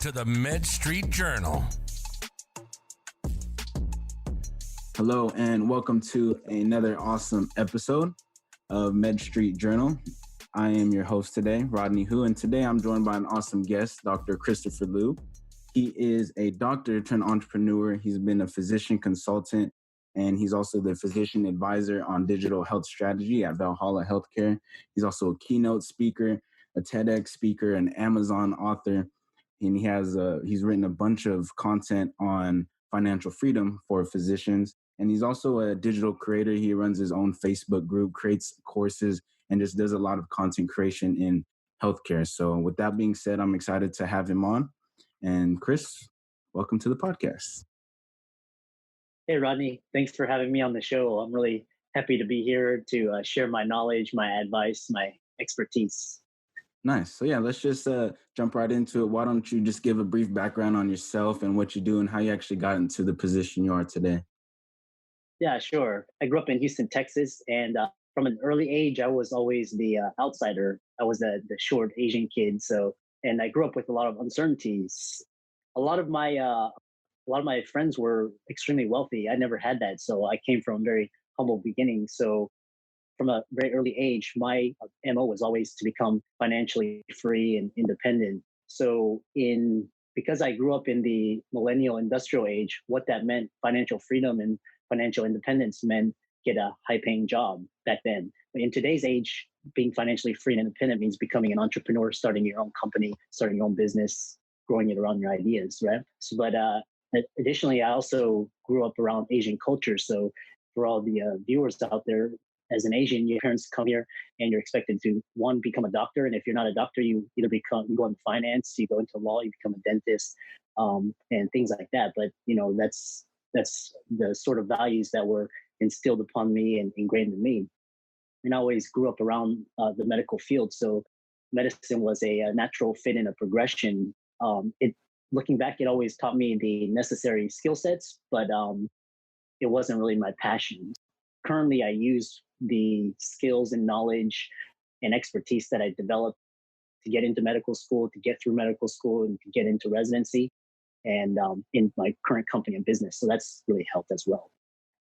to the MedStreet Journal. Hello, and welcome to another awesome episode of MedStreet Journal. I am your host today, Rodney Hu, and today I'm joined by an awesome guest, Dr. Christopher Liu. He is a doctor turned entrepreneur. He's been a physician consultant, and he's also the physician advisor on digital health strategy at Valhalla Healthcare. He's also a keynote speaker, a TEDx speaker, an Amazon author, and he's written a bunch of content on financial freedom for physicians. And he's also a digital creator. He runs his own Facebook group, creates courses, and just does a lot of content creation in healthcare. So with that being said, I'm excited to have him on. And Chris, welcome to the podcast. Hey, Rodney. Thanks for having me on the show. I'm really happy to be here to share my knowledge, my advice, my expertise. Nice. So yeah, let's just jump right into it. Why don't you just give a brief background on yourself and what you do and how you actually got into the position you are today? Yeah, sure. I grew up in Houston, Texas, and from an early age, I was always the outsider. I was the short Asian kid. And I grew up with a lot of uncertainties. A lot of my friends were extremely wealthy. I never had that, so I came from very humble beginnings. So from a very early age, my MO was always to become financially free and independent. So because I grew up in the millennial industrial age, what that meant, financial freedom and financial independence, meant get a high-paying job back then. But in today's age, being financially free and independent means becoming an entrepreneur, starting your own company, starting your own business, growing it around your ideas, right? But additionally, I also grew up around Asian culture. So for all the viewers out there, as an Asian, your parents come here and you're expected to, one, become a doctor. And if you're not a doctor, you either you go into finance, you go into law, you become a dentist, and things like that. But, that's the sort of values that were instilled upon me and ingrained in me. And I always grew up around the medical field. So medicine was a natural fit and a progression. Looking back, it always taught me the necessary skill sets, but it wasn't really my passion. Currently, I use the skills and knowledge and expertise that I developed to get into medical school, to get through medical school, and to get into residency, and in my current company and business. So that's really helped as well.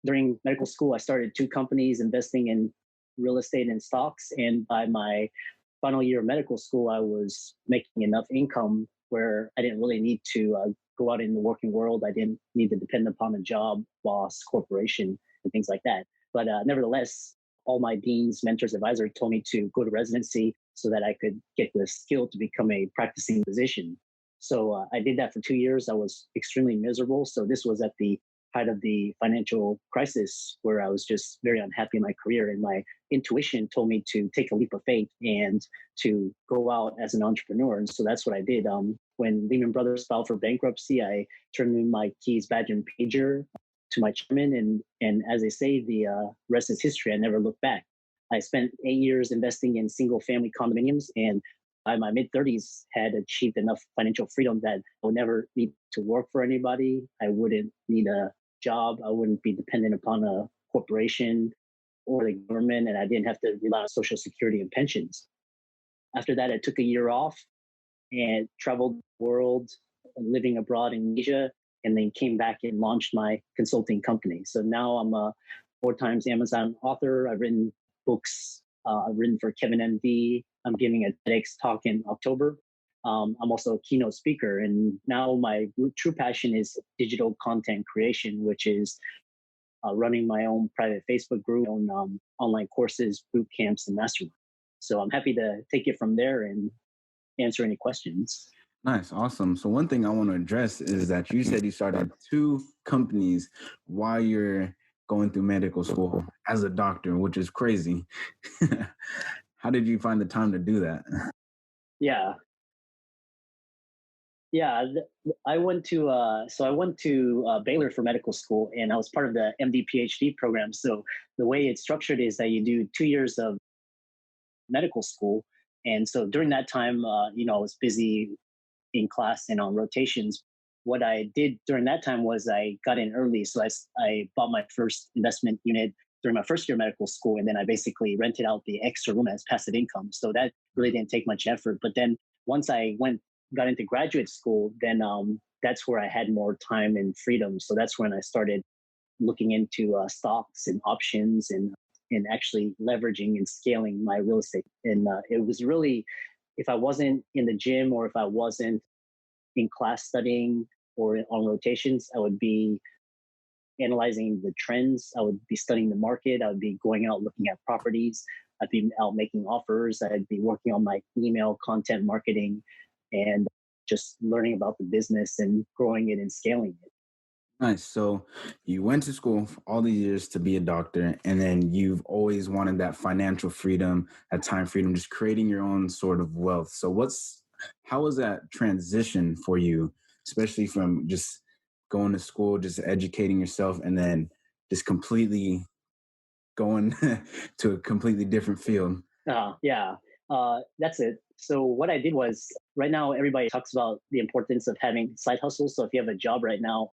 During medical school, I started 2 companies investing in real estate and stocks. And by my final year of medical school, I was making enough income where I didn't really need to go out in the working world. I didn't need to depend upon a job, boss, corporation, and things like that. But nevertheless, all my deans, mentors, advisors told me to go to residency so that I could get the skill to become a practicing physician. So I did that for 2 years. I was extremely miserable. So this was at the height of the financial crisis where I was just very unhappy in my career. And my intuition told me to take a leap of faith and to go out as an entrepreneur. And so that's what I did. When Lehman Brothers filed for bankruptcy, I turned in my keys, badge, and pager to my chairman. And as they say, the rest is history. I never looked back. I spent 8 years investing in single family condominiums, and by my mid-30s had achieved enough financial freedom that I would never need to work for anybody. I wouldn't need a job. I wouldn't be dependent upon a corporation or the government, and I didn't have to rely on Social Security and pensions. After that, I took a year off and traveled the world, living abroad in Asia, and then came back and launched my consulting company. So now I'm a 4 times Amazon author. I've written books. I've written for Kevin MD. I'm giving a TEDx talk in October. I'm also a keynote speaker. And now my true passion is digital content creation, which is running my own private Facebook group, online courses, boot camps, and masterminds. So I'm happy to take it from there and answer any questions. Nice. Awesome. So one thing I want to address is that you said you started 2 companies while you're going through medical school as a doctor, which is crazy. How did you find the time to do that? Yeah. I went to Baylor for medical school, and I was part of the MD PhD program. So the way it's structured is that you do 2 years of medical school. And so during that time, I was busy in class and on rotations. What I did during that time was I got in early. So I bought my first investment unit during my first year of medical school. And then I basically rented out the extra room as passive income. So that really didn't take much effort. But then once I went got into graduate school, then that's where I had more time and freedom. So that's when I started looking into stocks and options and actually leveraging and scaling my real estate. And it was really, if I wasn't in the gym or if I wasn't in class studying or on rotations, I would be analyzing the trends. I would be studying the market. I would be going out looking at properties. I'd be out making offers. I'd be working on my email content marketing and just learning about the business and growing it and scaling it. Nice. So you went to school for all these years to be a doctor, and then you've always wanted that financial freedom, that time freedom, just creating your own sort of wealth. So how was that transition for you, especially from just going to school, just educating yourself, and then just completely going to a completely different field? Yeah, that's it. So what I did was, right now everybody talks about the importance of having side hustles. So if you have a job right now,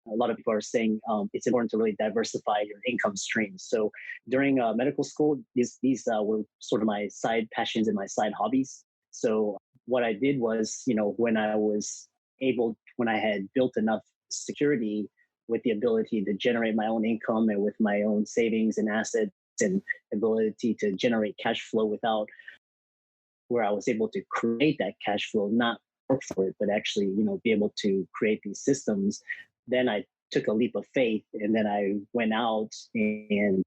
a lot of people are saying it's important to really diversify your income streams. So during medical school, these were sort of my side passions and my side hobbies. So what I did was, when when I had built enough security with the ability to generate my own income and with my own savings and assets and ability to generate cash flow without, where I was able to create that cash flow, not work for it, but actually, be able to create these systems. Then I took a leap of faith, and then I went out and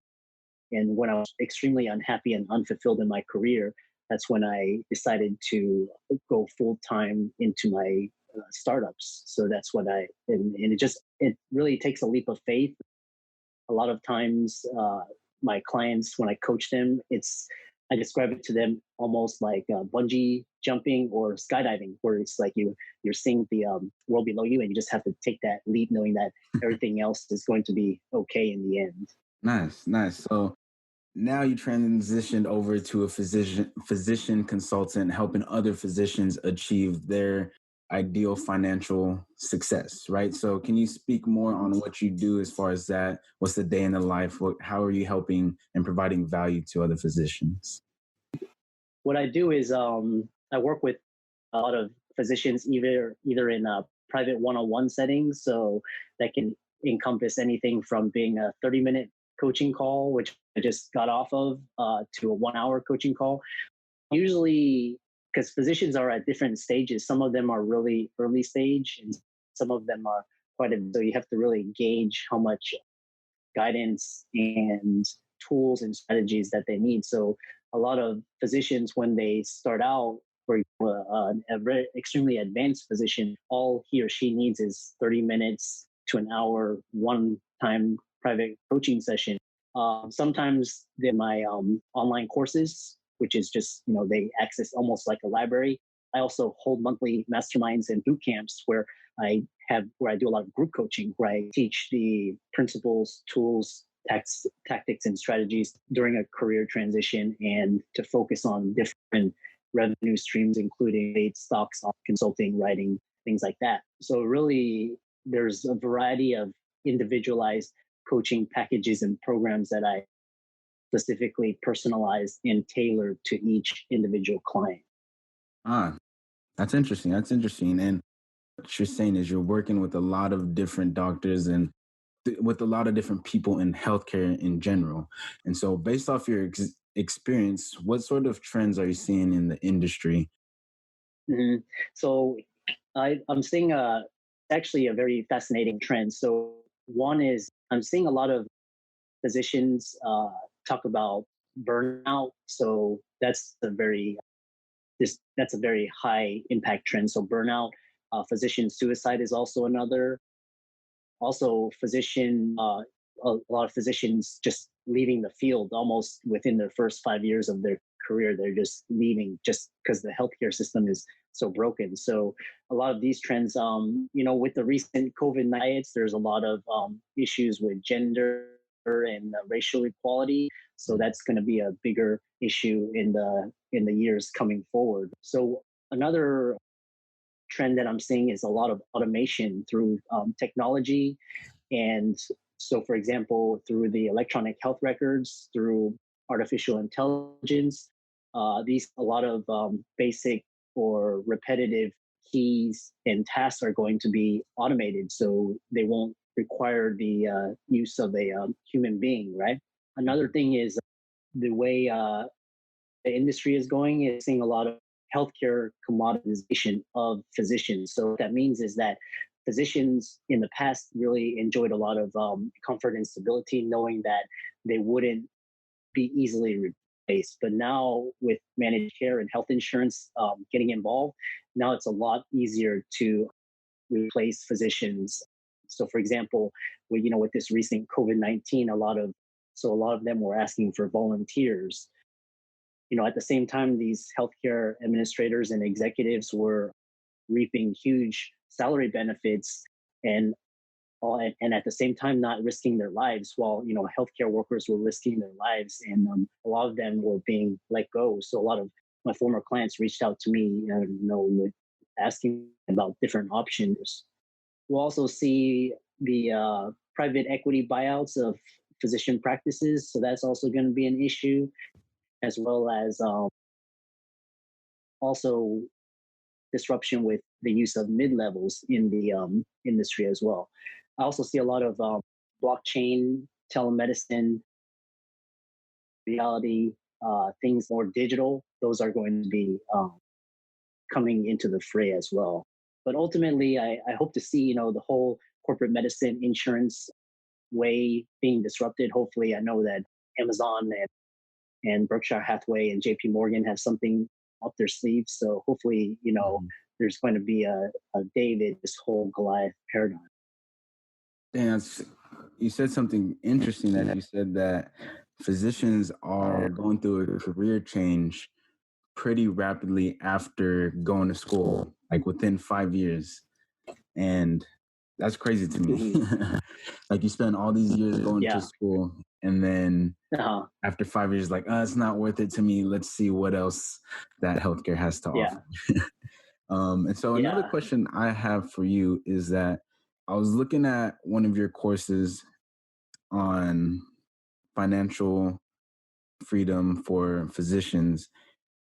when I was extremely unhappy and unfulfilled in my career, that's when I decided to go full time into my startups. So that's what and it really takes a leap of faith. A lot of times, my clients, when I coach them, I describe it to them almost like bungee jumping or skydiving, where it's like you're seeing the world below you, and you just have to take that leap, knowing that everything else is going to be okay in the end. Nice, nice. So now you transitioned over to a physician consultant, helping other physicians achieve their ideal financial success, right? So can you speak more on what you do as far as that? What's the day in the life? How are you helping and providing value to other physicians? What I do is I work with a lot of physicians, either in private one-on-one settings, so that can encompass anything from being a 30-minute coaching call, which I just got off of, to a 1 hour coaching call. Usually, because physicians are at different stages, some of them are really early stage, and some of them are so you have to really gauge how much guidance and tools and strategies that they need. So a lot of physicians, when they start out, for a very extremely advanced physician, all he or she needs is 30 minutes to an hour, one-time private coaching session. Sometimes my online courses, which is just, they access almost like a library. I also hold monthly masterminds and boot camps where I do a lot of group coaching, where I teach the principles, tools, tactics, and strategies during a career transition, and to focus on different revenue streams, including stocks, consulting, writing, things like that. So really, there's a variety of individualized coaching packages and programs that I specifically personalize and tailor to each individual client. Ah, that's interesting. That's interesting. And what you're saying is you're working with a lot of different doctors and with a lot of different people in healthcare in general. And so, based off your experience, what sort of trends are you seeing in the industry? Mhm. So I'm seeing actually a very fascinating trend. So one is I'm seeing a lot of physicians talk about burnout. So that's a very high impact trend. So burnout, physician suicide is also another. Also, a lot of physicians just leaving the field almost within their first 5 years of their career. They're just leaving just because the healthcare system is so broken. So a lot of these trends, with the recent COVID riots, there's a lot of issues with gender and racial equality. So that's going to be a bigger issue in the years coming forward. So another trend that I'm seeing is a lot of automation through technology. And so, for example, through the electronic health records, through artificial intelligence, a lot of basic or repetitive keys and tasks are going to be automated, so they won't require the use of a human being, right? Another thing is the way the industry is going is seeing a lot of healthcare commoditization of physicians. So what that means is that physicians in the past really enjoyed a lot of comfort and stability, knowing that they wouldn't be easily replaced. But now with managed care and health insurance getting involved, now it's a lot easier to replace physicians. So, for example, with this recent COVID-19, a lot of them were asking for volunteers. At the same time, these healthcare administrators and executives were reaping huge salary benefits and and at the same time not risking their lives, while healthcare workers were risking their lives, and a lot of them were being let go. So a lot of my former clients reached out to me, with asking about different options. We'll also see the private equity buyouts of physician practices, so that's also going to be an issue, as well as also disruption with the use of mid-levels in the industry as well. I also see a lot of blockchain, telemedicine, reality, things more digital. Those are going to be coming into the fray as well. But ultimately, I hope to see, the whole corporate medicine insurance way being disrupted. Hopefully, I know that Amazon and Berkshire Hathaway and JP Morgan have something up their sleeves. So hopefully, there's going to be a David, this whole Goliath paradigm. Dan, you said something interesting, that you said that physicians are going through a career change pretty rapidly after going to school, like within 5 years. And that's crazy to me. Like, you spend all these years going to school, and then after 5 years, like, it's not worth it to me. Let's see what else that healthcare has to offer. And so another question I have for you is that I was looking at one of your courses on financial freedom for physicians,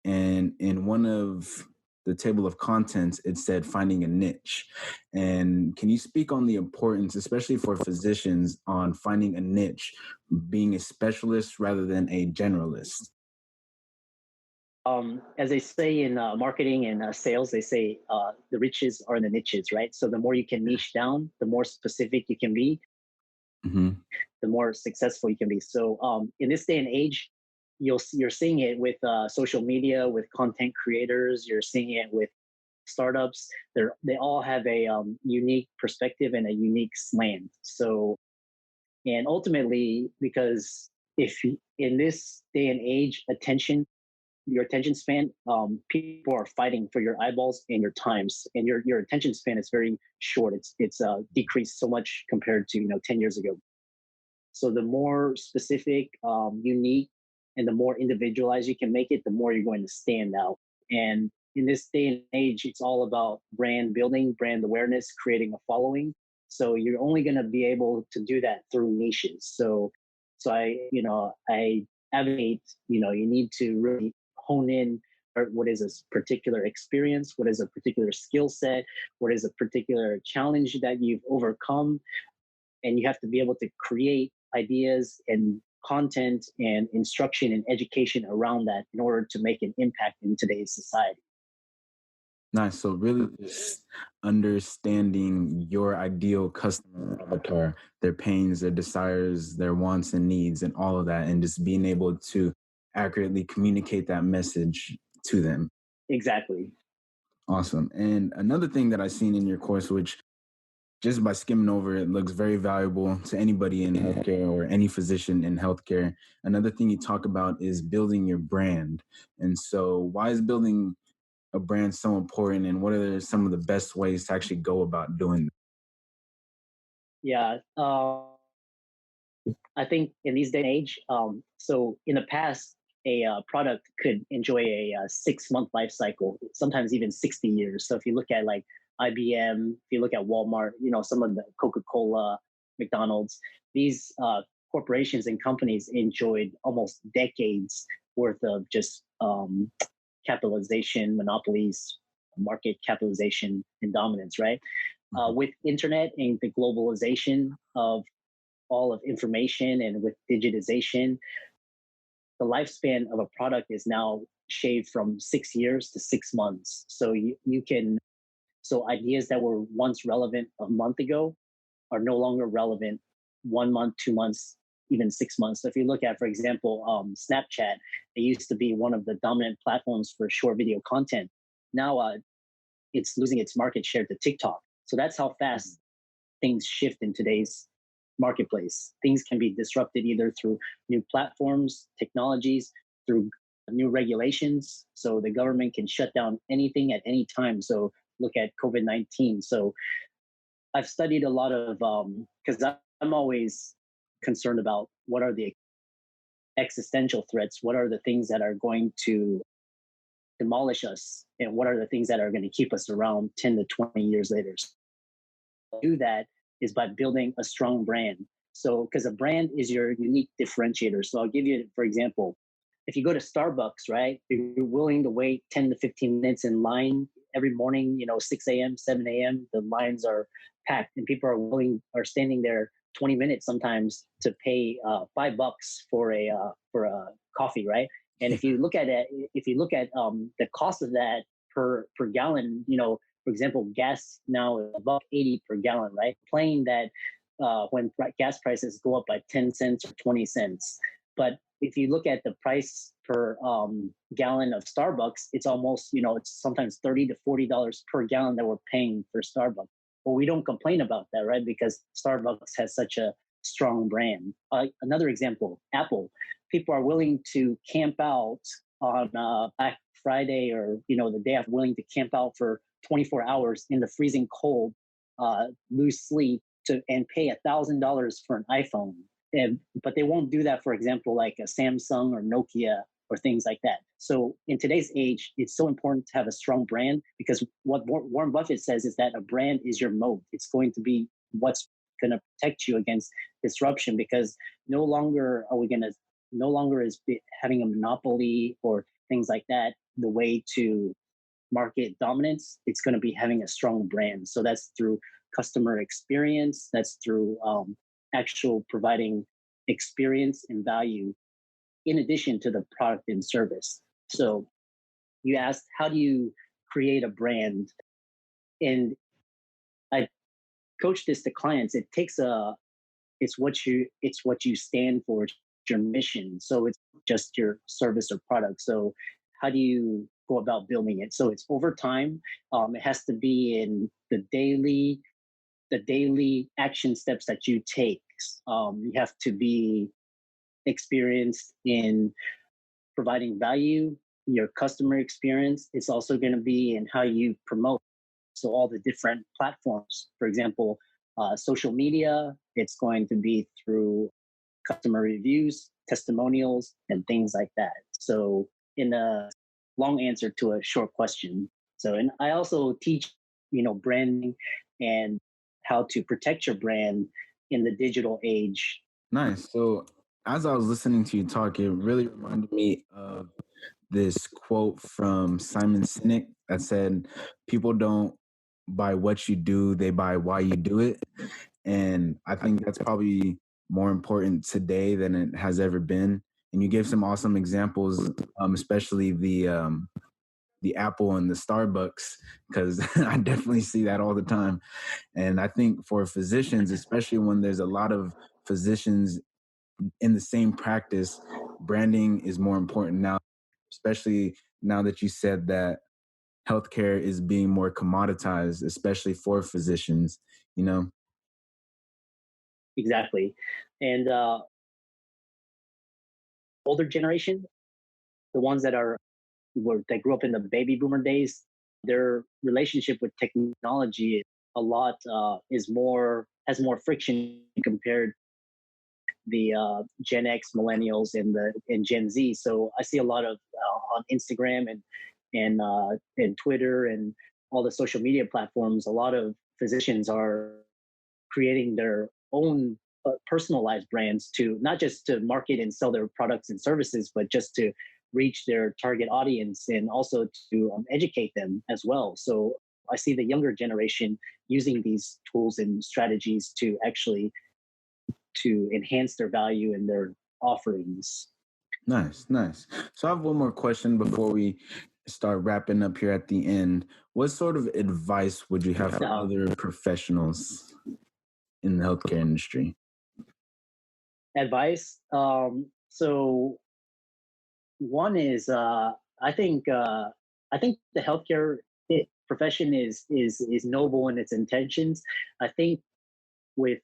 and in one of the table of contents, it said finding a niche. And can you speak on the importance, especially for physicians, on finding a niche, being a specialist rather than a generalist? As they say in marketing and sales, they say the riches are in the niches, right? So the more you can niche down, the more specific you can be, the more successful you can be. So in this day and age, you're seeing it with social media, with content creators. You're seeing it with startups. They all have a unique perspective and a unique slant. So, and ultimately, because if in this day and age, your attention span, people are fighting for your eyeballs and your times, and your attention span is very short. It's decreased so much compared to 10 years ago. So the more specific, unique, and the more individualized you can make it, the more you're going to stand out. And in this day and age, it's all about brand building, brand awareness, creating a following. So you're only going to be able to do that through niches. So I advocate, you need to really hone in what is a particular experience, what is a particular skill set, what is a particular challenge that you've overcome. And you have to be able to create ideas and content and instruction and education around that in order to make an impact in today's society. Nice. So really just understanding your ideal customer avatar, their pains, their desires, their wants and needs, and all of that, and just being able to accurately communicate that message to them. Exactly. Awesome. And another thing that I've seen in your course, which just by skimming over it looks very valuable to anybody in healthcare or any physician in healthcare. Another thing you talk about is building your brand. And so why is building a brand so important, and what are some of the best ways to actually go about doing that? Yeah. I think in these day and age, so in the past, a product could enjoy a 6-month life cycle, sometimes even 60 years. So if you look at like IBM, if you look at Walmart, some of the Coca-Cola, McDonald's, these corporations and companies enjoyed almost decades worth of just capitalization, monopolies, market capitalization and dominance, right? With internet and the globalization of all of information and with digitization, the lifespan of a product is now shaved from 6 years to 6 months. So you can, so ideas that were once relevant a month ago are no longer relevant 1 month, 2 months, even 6 months. So if you look at, for example, Snapchat, it used to be one of the dominant platforms for short video content. Now it's losing its market share to TikTok. So that's how fast things shift in today's marketplace. Things can be disrupted either through new platforms, technologies, through new regulations. So the government can shut down anything at any time. So look at COVID-19. So I've studied a lot of, because I'm always concerned about what are the existential threats, what are the things that are going to demolish us, and what are the things that are going to keep us around 10 to 20 years later. So do that is by building a strong brand. So, because a brand is your unique differentiator. So I'll give you, for example, if you go to Starbucks, right, you're willing to wait 10 to 15 minutes in line every morning, 6 a.m., 7 a.m., the lines are packed and people are standing there 20 minutes sometimes to pay $5 for a coffee, right? And if you look at it, the cost of that per gallon, for example, gas now is $1.80 per gallon, right? Playing that when gas prices go up by 10 cents or 20 cents. But if you look at the price per gallon of Starbucks, it's almost, it's sometimes $30 to $40 per gallon that we're paying for Starbucks. But we don't complain about that, right? Because Starbucks has such a strong brand. Another example, Apple. People are willing to camp out on Black Friday or, the day after, willing to camp out for 24 hours in the freezing cold, lose sleep and pay $1,000 for an iPhone. But they won't do that, for example, like a Samsung or Nokia or things like that. So in today's age, it's so important to have a strong brand, because what Warren Buffett says is that a brand is your moat. It's going to be what's going to protect you against disruption, because no longer is having a monopoly or things like that the way to market dominance. It's going to be having a strong brand. So that's through customer experience. That's through actual providing experience and value in addition to the product and service. So you asked, how do you create a brand? And I coach this to clients. It's what you stand for, it's your mission. So it's just your service or product. So how do you go about building it? So it's over time. It has to be in the daily action steps that you take. You have to be experienced in providing value, your customer experience. It's also going to be in how you promote. So all the different platforms, for example, social media, it's going to be through customer reviews, testimonials, and things like that. So in a long answer to a short question. So, and I also teach, branding and how to protect your brand in the digital age. Nice. So as I was listening to you talk, it really reminded me of this quote from Simon Sinek that said, people don't buy what you do, they buy why you do it. And I think that's probably more important today than it has ever been. And you gave some awesome examples, especially the Apple and the Starbucks, because I definitely see that all the time. And I think for physicians, especially when there's a lot of physicians in the same practice, branding is more important now, especially now that you said that healthcare is being more commoditized, especially for physicians, Exactly. And older generation, the ones that grew up in the baby boomer days, their relationship with technology a lot has more friction compared the Gen X, millennials, and Gen Z. So I see a lot of on Instagram and Twitter and all the social media platforms. A lot of physicians are creating their own personalized brands to not just to market and sell their products and services, but just to reach their target audience and also to educate them as well. So I see the younger generation using these tools and strategies to actually to enhance their value and their offerings. Nice, nice. So I have one more question before we start wrapping up here at the end. What sort of advice would you have for other professionals in the healthcare industry? Advice. So one is I think the healthcare profession is noble in its intentions. I think with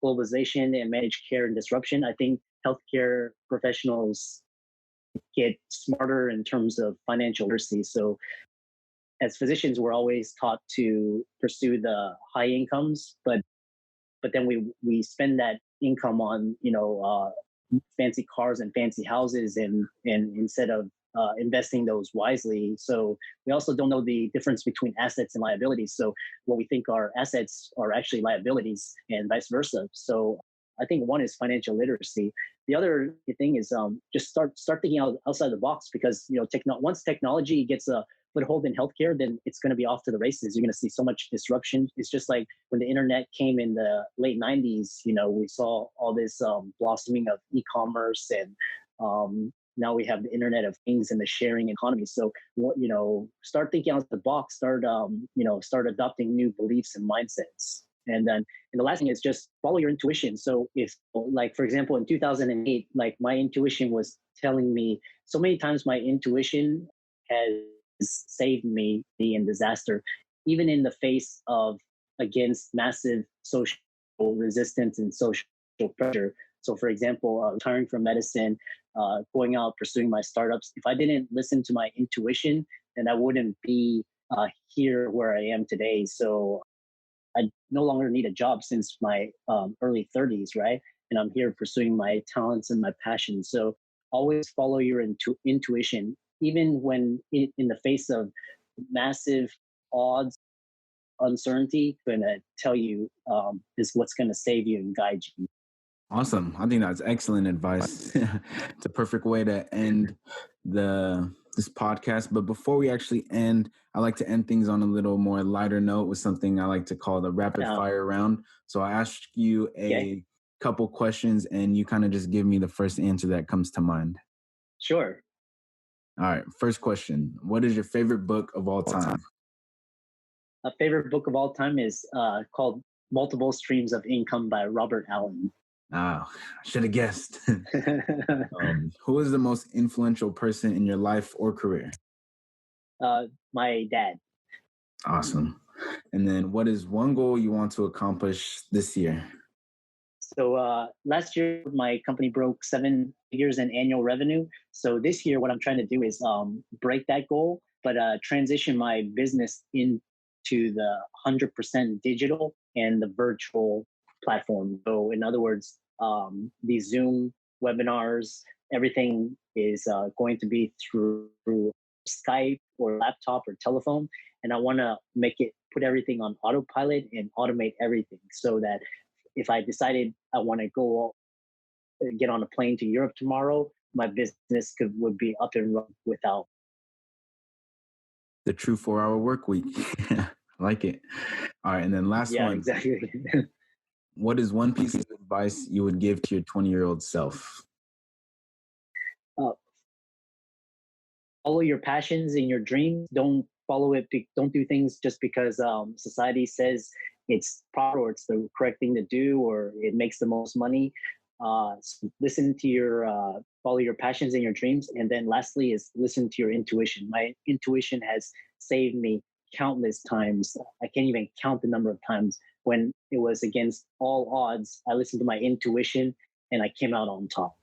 globalization and managed care and disruption, I think healthcare professionals get smarter in terms of financial literacy. So as physicians, we're always taught to pursue the high incomes, but then we spend that income on fancy cars and fancy houses, and instead of investing those wisely. So we also don't know the difference between assets and liabilities. So what we think are assets are actually liabilities, and vice versa. So I think one is financial literacy. The other thing is just start thinking outside the box, because once technology gets a foothold in healthcare, then it's going to be off to the races. You're going to see so much disruption. It's just like when the internet came in the late 90s, we saw all this blossoming of e-commerce, and now we have the Internet of Things and the sharing economy. So, start thinking out of the box, start adopting new beliefs and mindsets. And the last thing is just follow your intuition. So if, like, for example, in 2008, like my intuition was telling me so many times, my intuition has saved me in disaster, even in the face of against massive social resistance and social pressure. So for example, retiring from medicine, going out, pursuing my startups. If I didn't listen to my intuition, then I wouldn't be here where I am today. So I no longer need a job since my early 30s, right? And I'm here pursuing my talents and my passions. So always follow your intuition, even when in the face of massive odds, uncertainty, going to tell you is what's going to save you and guide you. Awesome. I think that's excellent advice. It's a perfect way to end this podcast. But before we actually end, I like to end things on a little more lighter note with something I like to call the rapid fire round. So I ask you a couple questions, and you kind of just give me the first answer that comes to mind. Sure. All right. First question. What is your favorite book of all time? A favorite book of all time is called Multiple Streams of Income by Robert Allen. I should have guessed. Who is the most influential person in your life or career? My dad. Awesome. And then what is one goal you want to accomplish this year? So last year, my company broke 7 figures in annual revenue. So this year, what I'm trying to do is break that goal, but transition my business into the 100% digital and the virtual platform. So in other words, these Zoom webinars, everything is going to be through Skype or laptop or telephone. And I want to put everything on autopilot and automate everything, so that if I decided I want to go get on a plane to Europe tomorrow, my business would be up and running without. The true 4-hour work week. I like it. All right. And then last one. Yeah, exactly. What is one piece of advice you would give to your 20-year-old self? Follow your passions and your dreams. Don't follow it. Don't do things just because society says it's proper or it's the correct thing to do or it makes the most money. So listen to follow your passions and your dreams. And then lastly is listen to your intuition. My intuition has saved me countless times. I can't even count the number of times when it was against all odds. I listened to my intuition and I came out on top.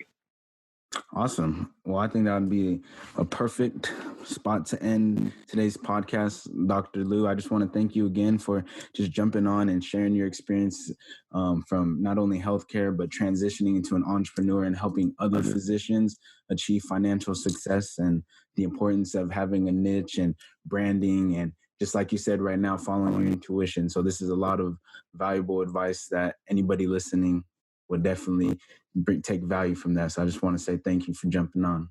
Awesome. Well, I think that would be a perfect spot to end today's podcast. Dr. Liu, I just want to thank you again for just jumping on and sharing your experience from not only healthcare, but transitioning into an entrepreneur and helping other physicians achieve financial success, and the importance of having a niche and branding, and just like you said right now, following your intuition. So this is a lot of valuable advice that anybody listening would definitely take value from that. So I just want to say thank you for jumping on.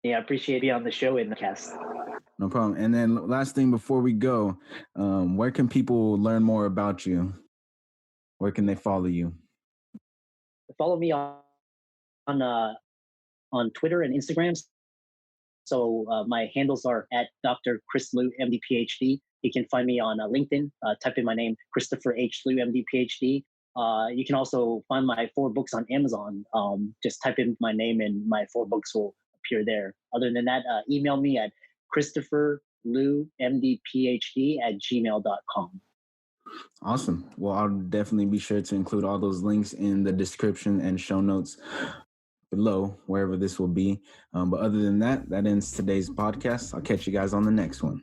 Yeah, I appreciate being on the show in the cast. No problem. And then last thing before we go, where can people learn more about you? Where can they follow you? Follow me on Twitter and Instagram. So my handles are at Dr. Chris Liu, MD, PhD. You can find me on LinkedIn. Type in my name, Christopher H. Liu, MD, PhD. You can also find my 4 books on Amazon. Just type in my name and my 4 books will appear there. Other than that, email me at Christopher Liu, MD, PhD at gmail.com. Awesome. Well, I'll definitely be sure to include all those links in the description and show notes below, wherever this will be. But other than that, that ends today's podcast. I'll catch you guys on the next one.